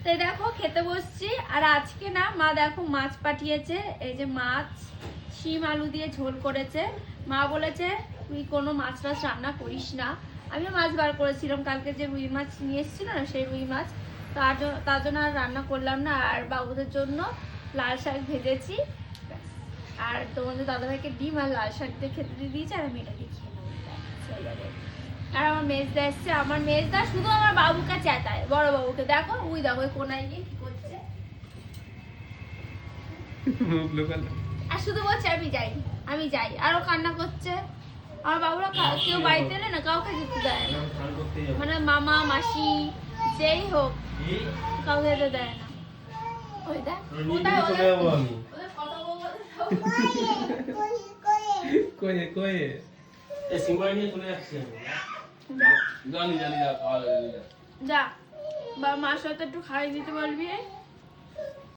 তো দেখো খেতে বসছি। আর আজকে না মা দেখো মাছ পাঠিয়েছে, এই যে মাছ শিম আলু দিয়ে ঝোল করেছে। মা বলেছে তুই কোনো মাছ টাছ রান্না করিস না। আমিও মাছ বার করেছিলাম কালকে, যে রুই মাছ নিয়ে এসেছিল না সেই রুই মাছ, তার জন্য আর রান্না করলাম না। আর বাবুদের জন্য লাল শাক ভেজেছি, আর তোমাদের দাদাভাইকে ডিম আর লাল শাক দিয়ে খেতে দিয়ে দিয়েছে, আর আমি এটা দিয়ে খেয়ে নেবো। আর আমার মেজদা এসছে, আমার মেজদা শুধু আমার বাবুকে চেঁচায়, বড় বাবুকে। দেখো ওই দেখো ওই কোনায় গিয়ে কি করছে, আর শুধু বলছে আমি যাই, আরো কান্না করছে। আমার বাবুরা কেউ বাড়িতে এলে না কাউকে যেতে দেয় না, মানে মামা মাসি যেই হোক কাউকে যেতে দেয় না। ওই দেখ কোথায় ওদের কথা বলবো কয়ে কয়ে এই সিঙ্গারা নিয়ে চলে যাচ্ছে। জানি জানি যা বা মার সাথে একটু খাইয়ে দিতে পারবি।